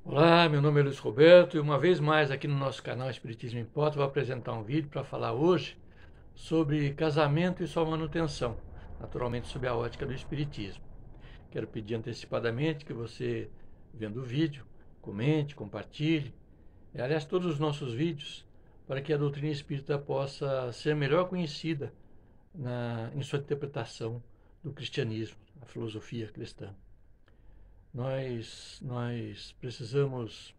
Olá, meu nome é Luiz Roberto e uma vez mais aqui no nosso canal Espiritismo em Pauta vou apresentar um vídeo para falar hoje sobre casamento e sua manutenção, naturalmente sob a ótica do Espiritismo. Quero pedir antecipadamente que você, vendo o vídeo, comente, compartilhe, aliás, todos os nossos vídeos, para que a doutrina espírita possa ser melhor conhecida em sua interpretação do cristianismo, a filosofia cristã. Nós precisamos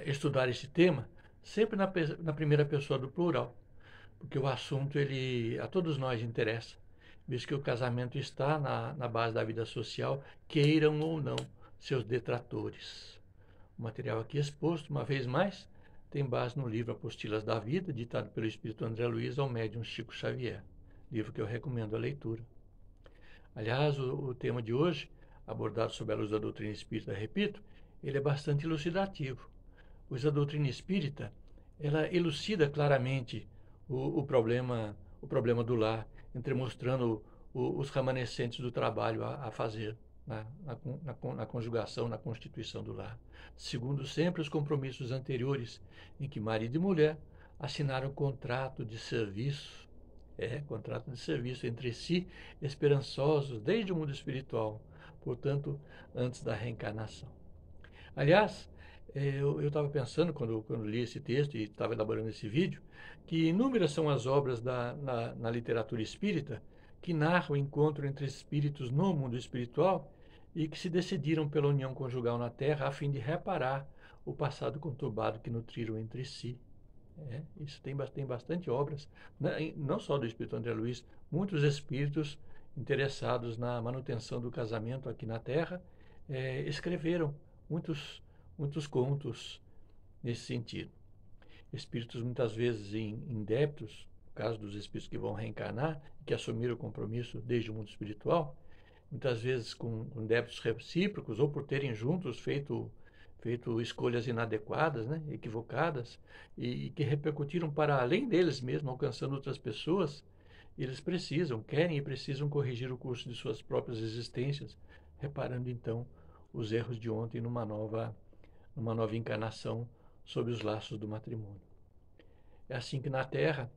estudar esse tema sempre na primeira pessoa do plural, porque o assunto ele a todos nós interessa, visto que o casamento está na base da vida social, queiram ou não seus detratores. O material aqui exposto, uma vez mais, tem base no livro Apostilas da Vida, ditado pelo Espírito André Luiz ao médium Chico Xavier, livro que eu recomendo a leitura. Aliás, o tema de hoje, abordado sob a luz da doutrina espírita, repito, ele é bastante elucidativo, pois a doutrina espírita ela elucida claramente o problema do lar, entremostrando os remanescentes do trabalho a fazer na conjugação, na constituição do lar, segundo sempre os compromissos anteriores em que marido e mulher assinaram contrato de serviço entre si, esperançosos desde o mundo espiritual, portanto, antes da reencarnação. Aliás, eu estava pensando, quando li esse texto e estava elaborando esse vídeo, que inúmeras são as obras na literatura espírita que narram o encontro entre espíritos no mundo espiritual e que se decidiram pela união conjugal na Terra a fim de reparar o passado conturbado que nutriram entre si. Isso tem bastante obras, não só do Espírito André Luiz, muitos espíritos interessados na manutenção do casamento aqui na Terra escreveram muitos, muitos contos nesse sentido. Espíritos muitas vezes indébitos, no caso dos espíritos que vão reencarnar, que assumiram o compromisso desde o mundo espiritual, muitas vezes com débitos recíprocos ou por terem juntos feito escolhas inadequadas, né, equivocadas, e que repercutiram para além deles mesmos, alcançando outras pessoas, eles querem e precisam corrigir o curso de suas próprias existências, reparando então os erros de ontem numa nova encarnação sob os laços do matrimônio. É assim que na Terra,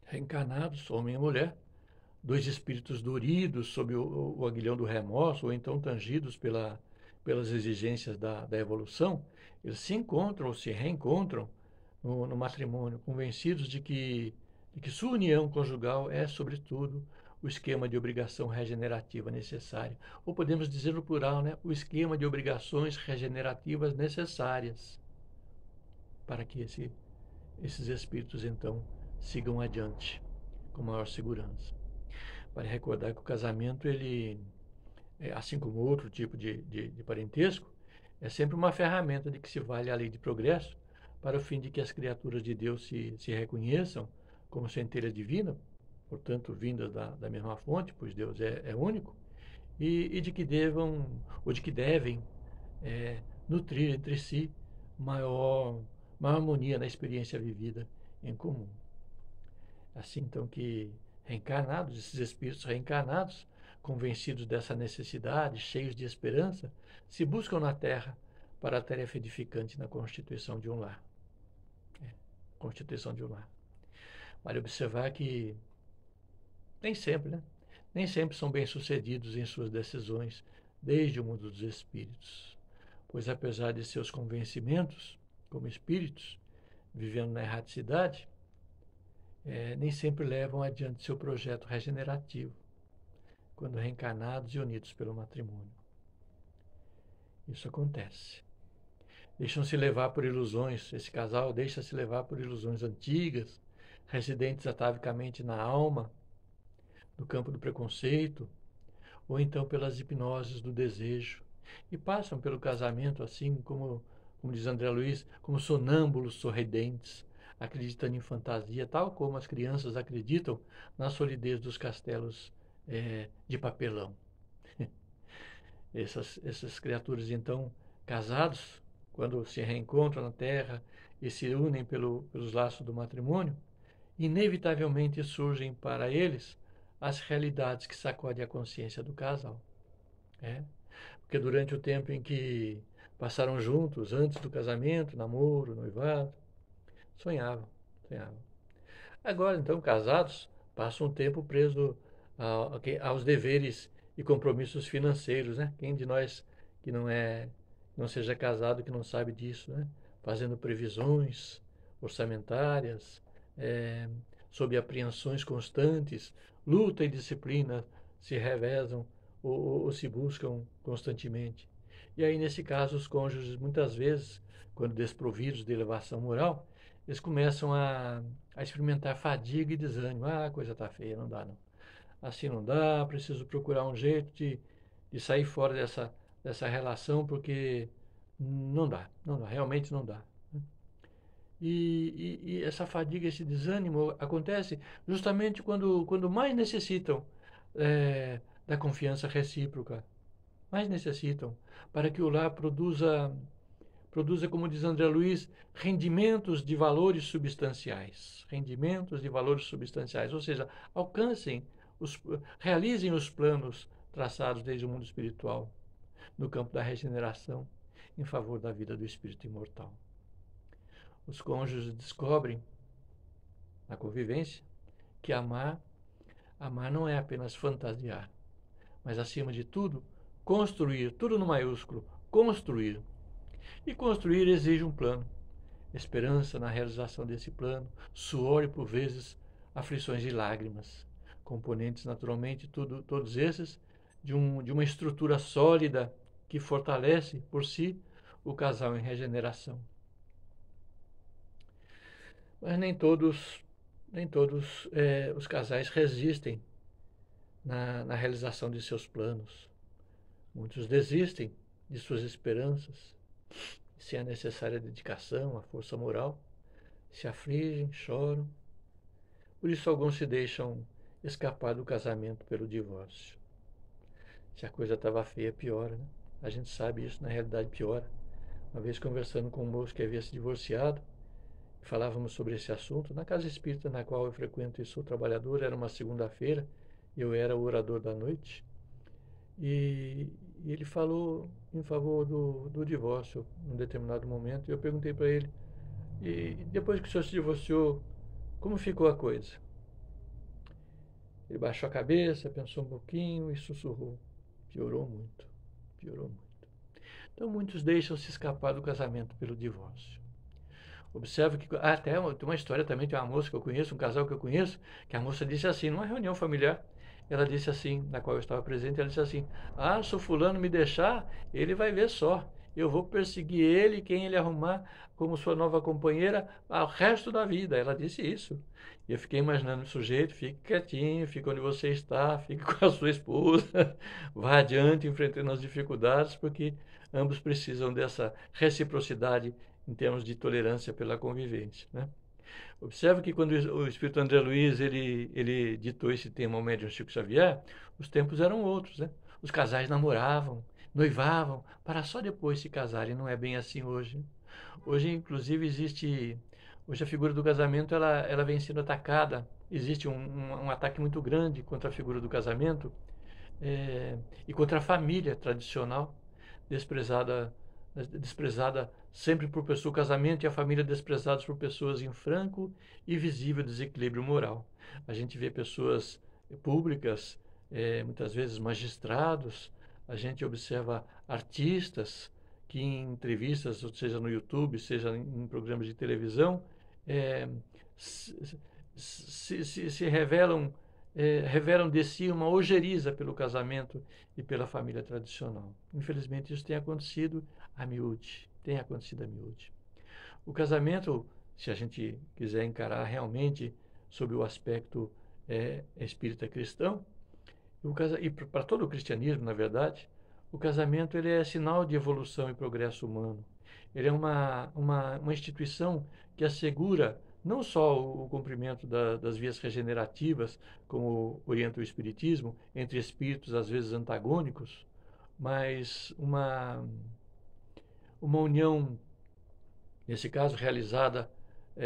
reencarnados, homem e mulher, dois espíritos doridos sob o aguilhão do remorso, ou então tangidos pelas exigências da evolução, eles se encontram ou se reencontram no matrimônio, convencidos de que sua união conjugal é, sobretudo, o esquema de obrigação regenerativa necessária. Ou podemos dizer no plural, né, o esquema de obrigações regenerativas necessárias para que esses espíritos, então, sigam adiante com maior segurança. Vale recordar que o casamento, ele, assim como outro tipo de parentesco, é sempre uma ferramenta de que se vale a lei de progresso para o fim de que as criaturas de Deus se reconheçam como centelha divina, portanto, vindas da mesma fonte, pois Deus é único, e de que devem nutrir entre si maior, maior harmonia na experiência vivida em comum. Assim, então, que reencarnados, esses espíritos reencarnados, convencidos dessa necessidade, cheios de esperança, se buscam na Terra para a tarefa edificante na constituição de um lar. Constituição de um lar. Vale observar que nem sempre, né? Nem sempre são bem-sucedidos em suas decisões desde o mundo dos espíritos, pois apesar de seus convencimentos como espíritos, vivendo na erraticidade, nem sempre levam adiante seu projeto regenerativo, quando reencarnados e unidos pelo matrimônio. Isso acontece. Deixam-se levar por ilusões, esse casal deixa-se levar por ilusões antigas, residentes atavicamente na alma, no campo do preconceito, ou então pelas hipnoses do desejo, e passam pelo casamento assim como diz André Luiz, como sonâmbulos sorridentes, acreditando em fantasia, tal como as crianças acreditam na solidez dos castelos de papelão. Essas criaturas, então, casados, quando se reencontram na Terra e se unem pelos laços do matrimônio, inevitavelmente surgem para eles as realidades que sacodem a consciência do casal. É? Porque durante o tempo em que passaram juntos, antes do casamento, namoro, noivado, sonhavam, sonhavam. Agora, então, casados, passam um tempo preso aos deveres e compromissos financeiros, né? Quem de nós que não seja casado, que não sabe disso, né? Fazendo previsões orçamentárias, é, sob apreensões constantes, luta e disciplina se revezam ou se buscam constantemente. E aí, nesse caso, os cônjuges, muitas vezes, quando desprovidos de elevação moral, eles começam a experimentar fadiga e desânimo. Ah, a coisa está feia, não dá não. Assim não dá, preciso procurar um jeito de sair fora dessa relação, porque não dá, não dá, realmente não dá. E essa fadiga, esse desânimo acontece justamente quando mais necessitam da confiança recíproca, mais necessitam, para que o lar produza, como diz André Luiz, rendimentos de valores substanciais. Rendimentos de valores substanciais, ou seja, alcancem, realizem os planos traçados desde o mundo espiritual, no campo da regeneração, em favor da vida do espírito imortal. Os cônjuges descobrem, na convivência, que amar não é apenas fantasiar, mas, acima de tudo, construir, tudo no maiúsculo, construir. E construir exige um plano, esperança na realização desse plano, suor e, por vezes, aflições e lágrimas. Componentes, naturalmente, todos esses, de uma estrutura sólida que fortalece, por si, o casal em regeneração. Mas nem todos os casais resistem na realização de seus planos. Muitos desistem de suas esperanças, se é necessária a dedicação, a força moral, se afligem, choram. Por isso alguns se deixam escapar do casamento pelo divórcio. Se a coisa estava feia, piora, né? A gente sabe isso, na realidade piora. Uma vez conversando com um moço que havia se divorciado, falávamos sobre esse assunto, na casa espírita na qual eu frequento e sou trabalhador, era uma segunda-feira, eu era o orador da noite, e ele falou em favor do divórcio num determinado momento, e eu perguntei para ele, e depois que o senhor se divorciou, como ficou a coisa? Ele baixou a cabeça, pensou um pouquinho e sussurrou. Piorou muito, piorou muito. Então muitos deixam se escapar do casamento pelo divórcio. Observe que até tem uma história também, tem uma moça que eu conheço, um casal que eu conheço, que a moça disse assim, numa reunião familiar, ela disse assim, na qual eu estava presente, ela disse assim, se o fulano me deixar, ele vai ver só. Eu vou perseguir ele, quem ele arrumar como sua nova companheira, ao resto da vida. Ela disse isso. E eu fiquei imaginando o sujeito, fique quietinho, fique onde você está, fique com a sua esposa, vá adiante, enfrentando as dificuldades, porque ambos precisam dessa reciprocidade em termos de tolerância pela convivência, né? Observe que quando o espírito André Luiz ele ditou esse tema ao médium Chico Xavier, os tempos eram outros, né? Os casais namoravam, noivavam, para só depois se casarem. Não é bem assim hoje. Hoje, inclusive, hoje a figura do casamento ela vem sendo atacada. Existe um ataque muito grande contra a figura do casamento e contra a família tradicional, desprezada sempre por pessoas, o casamento e a família desprezados por pessoas em franco e visível desequilíbrio moral. A gente vê pessoas públicas, muitas vezes magistrados, a gente observa artistas que em entrevistas, seja no YouTube, seja em programas de televisão, se revelam de si uma ojeriza pelo casamento e pela família tradicional. Infelizmente, isso tem acontecido a miúde. Tem acontecido a miúde. O casamento, se a gente quiser encarar realmente sob o aspecto espírita cristão, e para todo o cristianismo, na verdade, o casamento ele é sinal de evolução e progresso humano. Ele é uma instituição que assegura não só o cumprimento das vias regenerativas, como orienta o Espiritismo, entre espíritos às vezes antagônicos, mas uma união, nesse caso, realizada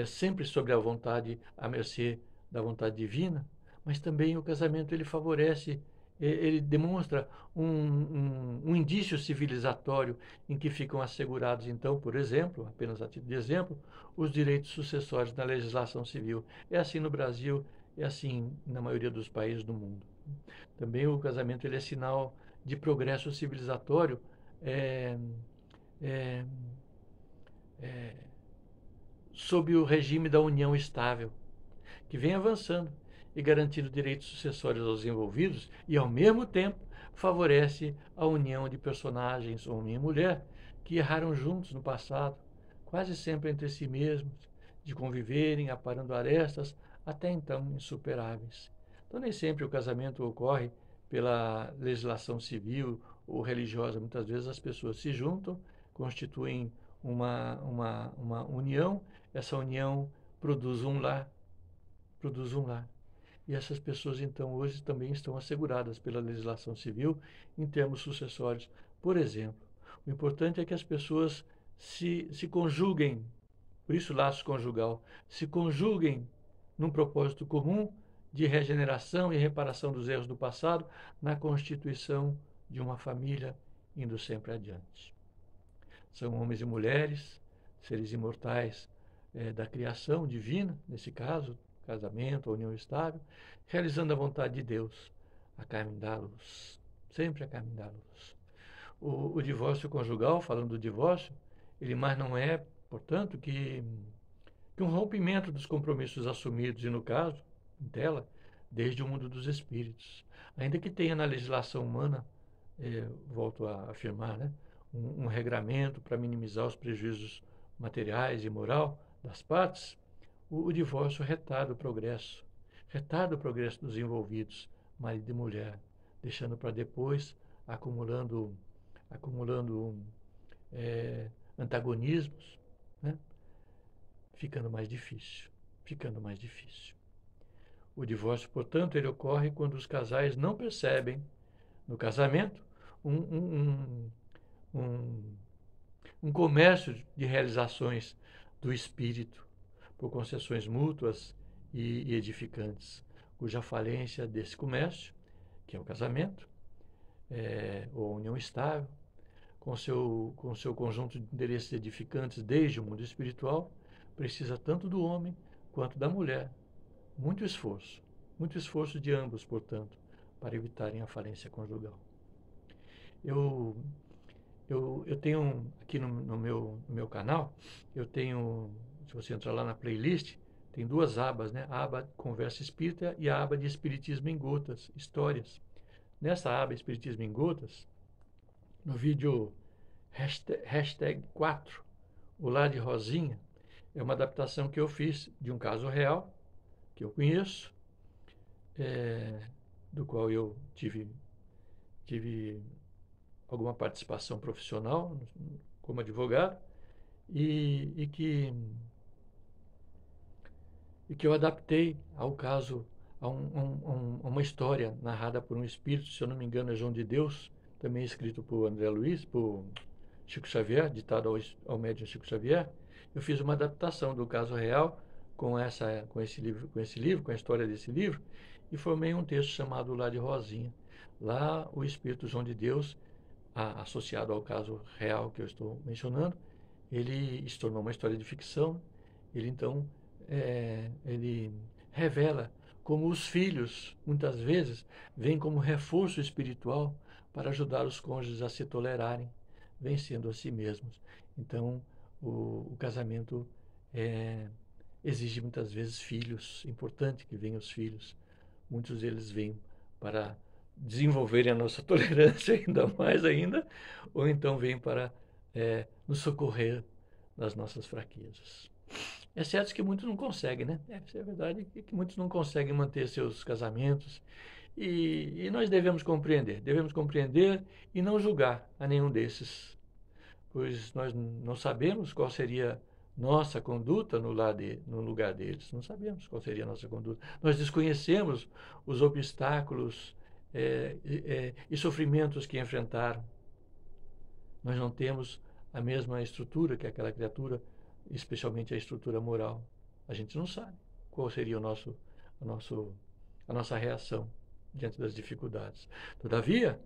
sempre sobre a vontade, à mercê da vontade divina, mas também o casamento ele favorece ele demonstra um indício civilizatório em que ficam assegurados, então, por exemplo, apenas a título de exemplo, os direitos sucessórios na legislação civil. É assim no Brasil, é assim na maioria dos países do mundo. Também o casamento ele é sinal de progresso civilizatório é, é, é, sob o regime da união estável, que vem avançando e garantindo direitos sucessórios aos envolvidos e, ao mesmo tempo, favorece a união de personagens, homem e mulher, que erraram juntos no passado, quase sempre entre si mesmos, de conviverem, aparando arestas até então insuperáveis. Então, nem sempre o casamento ocorre pela legislação civil ou religiosa. Muitas vezes as pessoas se juntam, constituem uma união, essa união produz um lar, produz um lar. E essas pessoas, então, hoje também estão asseguradas pela legislação civil em termos sucessórios. Por exemplo, o importante é que as pessoas se conjuguem, por isso laço conjugal, se conjuguem num propósito comum de regeneração e reparação dos erros do passado na constituição de uma família indo sempre adiante. São homens e mulheres, seres imortais da criação divina, nesse caso, casamento, a união estável, realizando a vontade de Deus, a caminho da luz, sempre a caminho da luz. O divórcio conjugal, falando do divórcio, ele mais não é, portanto, que um rompimento dos compromissos assumidos, e no caso, dela, desde o mundo dos espíritos. Ainda que tenha na legislação humana, volto a afirmar, né, um regramento para minimizar os prejuízos materiais e moral das partes, o divórcio retarda o progresso dos envolvidos, marido e mulher, deixando para depois, acumulando antagonismos, né? ficando mais difícil. O divórcio, portanto, ele ocorre quando os casais não percebem no casamento um comércio de realizações do espírito, por concessões mútuas e edificantes, cuja falência desse comércio, que é o casamento, ou a união estável, com seu conjunto de interesses edificantes desde o mundo espiritual, precisa tanto do homem quanto da mulher. Muito esforço de ambos, portanto, para evitarem a falência conjugal. Eu tenho aqui no meu canal, eu tenho, se você entrar lá na playlist, tem duas abas, né? A aba Conversa Espírita e a aba de Espiritismo em Gotas, Histórias. Nessa aba Espiritismo em Gotas, no vídeo hashtag 4, o Lar de Rosinha, é uma adaptação que eu fiz de um caso real, que eu conheço, do qual eu tive alguma participação profissional como advogado, e que eu adaptei ao caso, a uma história narrada por um espírito, se eu não me engano é João de Deus, também escrito por André Luiz, por Chico Xavier, ditado ao médium Chico Xavier. Eu fiz uma adaptação do caso real com esse livro, com a história desse livro, e formei um texto chamado Lar de Rosinha. Lá o espírito João de Deus, associado ao caso real que eu estou mencionando, ele se tornou uma história de ficção. Ele então ele revela como os filhos, muitas vezes, vêm como reforço espiritual para ajudar os cônjuges a se tolerarem, vencendo a si mesmos. Então, o casamento exige muitas vezes filhos, importante que venham os filhos. Muitos deles vêm para desenvolverem a nossa tolerância ainda mais ainda, ou então vêm para nos socorrer das nossas fraquezas. É certo que muitos não conseguem, né? É verdade que muitos não conseguem manter seus casamentos, e nós devemos compreender e não julgar a nenhum desses, pois nós não sabemos qual seria nossa conduta no lugar deles, não sabemos qual seria a nossa conduta. Nós desconhecemos os obstáculos e sofrimentos que enfrentaram. Nós não temos a mesma estrutura que aquela criatura, especialmente a estrutura moral. A gente não sabe qual seria a nossa reação. diante das dificuldades. Todavia,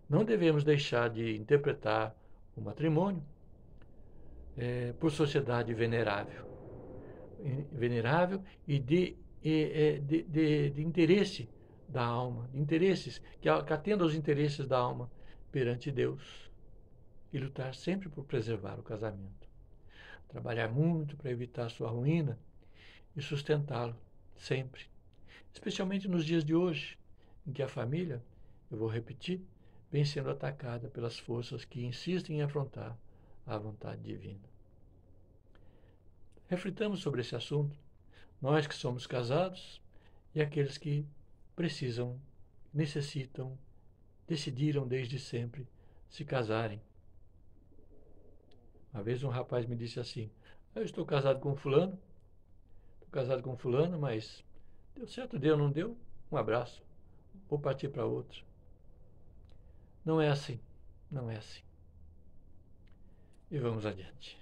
não devemos deixar de interpretar o matrimônio por sociedade venerável e de interesse da alma, de interesses, que atenda aos interesses da alma perante Deus, e lutar sempre por preservar o casamento. Trabalhar muito para evitar sua ruína e sustentá-lo sempre, especialmente nos dias de hoje, em que a família, eu vou repetir, vem sendo atacada pelas forças que insistem em afrontar a vontade divina. Reflitamos sobre esse assunto, nós que somos casados e aqueles que necessitam, decidiram desde sempre se casarem. Uma vez um rapaz me disse assim: eu estou casado com fulano, mas deu certo, deu, não deu? Um abraço, vou partir para outro. Não é assim, não é assim. E vamos adiante.